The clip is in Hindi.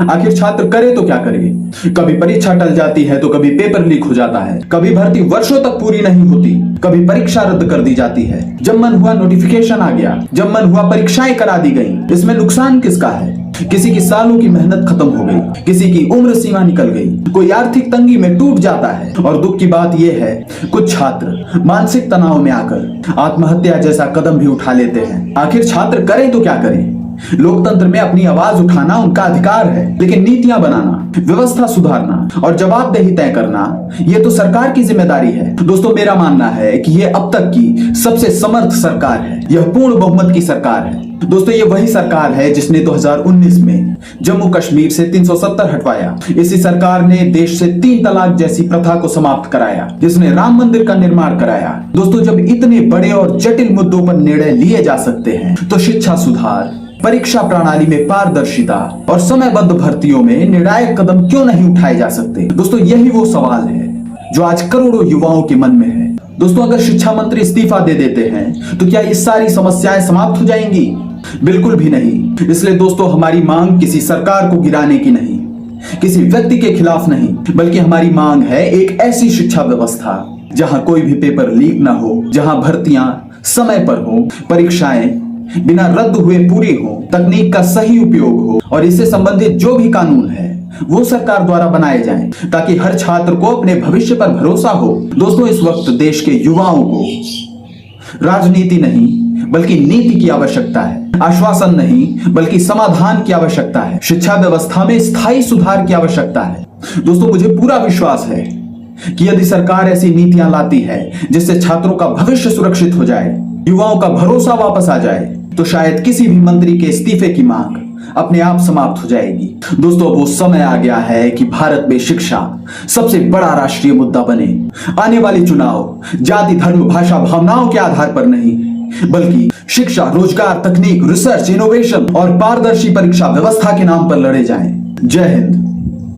आखिर छात्र करे तो क्या करे? कभी परीक्षा टल जाती है तो कभी पेपर लीक हो जाता है, कभी भर्ती वर्षों तक पूरी नहीं होती, कभी परीक्षा रद्द कर दी जाती है। जब मन हुआ नोटिफिकेशन आ गया, जब मन हुआ परीक्षाएं करा दी गई। इसमें नुकसान किसका है? किसी की सालों की मेहनत खत्म हो गई, किसी की उम्र सीमा निकल गई, कोई आर्थिक तंगी में टूट जाता है। और दुख की बात यह है, कुछ छात्र मानसिक तनाव में आकर आत्महत्या जैसा कदम भी उठा लेते हैं। आखिर छात्र करें तो क्या करें? लोकतंत्र में अपनी आवाज उठाना उनका अधिकार है, लेकिन नीतियां बनाना, व्यवस्था सुधारना और जवाबदेही तय करना ये तो सरकार की जिम्मेदारी है। दोस्तों, मेरा मानना है कि ये अब तक की सबसे समर्थ सरकार है। यह पूर्ण बहुमत की सरकार है। दोस्तों, ये वही सरकार है जिसने 2019 में जम्मू कश्मीर से 370 हटवाया। इसी सरकार ने देश से 3 तलाक जैसी प्रथा को समाप्त कराया, जिसने राम मंदिर का निर्माण कराया। दोस्तों, जब इतने बड़े और जटिल मुद्दों पर निर्णय लिए जा सकते हैं तो शिक्षा सुधार, परीक्षा प्रणाली में पारदर्शिता और समयबद्ध भर्तियों में निर्णायक कदम क्यों नहीं उठाए जा सकते? दोस्तों, यही वो सवाल है जो आज करोड़ों युवाओं के मन में है। दोस्तों, अगर शिक्षा मंत्री इस्तीफा दे देते हैं तो क्या ये सारी समस्याएं समाप्त हो जाएंगी? बिल्कुल भी नहीं। इसलिए दोस्तों, हमारी मांग किसी सरकार को गिराने की नहीं, किसी व्यक्ति के खिलाफ नहीं, बल्कि हमारी मांग है एक ऐसी शिक्षा व्यवस्था जहां कोई भी पेपर लीक ना हो, जहां भर्तियां समय पर हो, परीक्षाएं बिना रद्द हुए पूरी हो, तकनीक का सही उपयोग हो और इससे संबंधित जो भी कानून है वो सरकार द्वारा बनाए जाएं, ताकि हर छात्र को अपने भविष्य पर भरोसा हो। दोस्तों, इस वक्त देश के युवाओं को राजनीति नहीं बल्कि नीति की आवश्यकता है, आश्वासन नहीं बल्कि समाधान की आवश्यकता है, शिक्षा व्यवस्था में स्थायी सुधार की आवश्यकता है। दोस्तों, मुझे पूरा विश्वास है कि यदि सरकार ऐसी नीतियां लाती है जिससे छात्रों का भविष्य सुरक्षित हो जाए, युवाओं का भरोसा वापस आ जाए, तो शायद किसी भी मंत्री के इस्तीफे की मांग अपने आप समाप्त हो जाएगी। दोस्तों, वो समय आ गया है कि भारत में शिक्षा सबसे बड़ा राष्ट्रीय मुद्दा बने। आने वाले चुनाव जाति, धर्म, भाषा, भावनाओं के आधार पर नहीं, बल्कि शिक्षा, रोजगार, तकनीक, रिसर्च, इनोवेशन और पारदर्शी परीक्षा व्यवस्था के नाम पर लड़े जाएं। जय हिंद।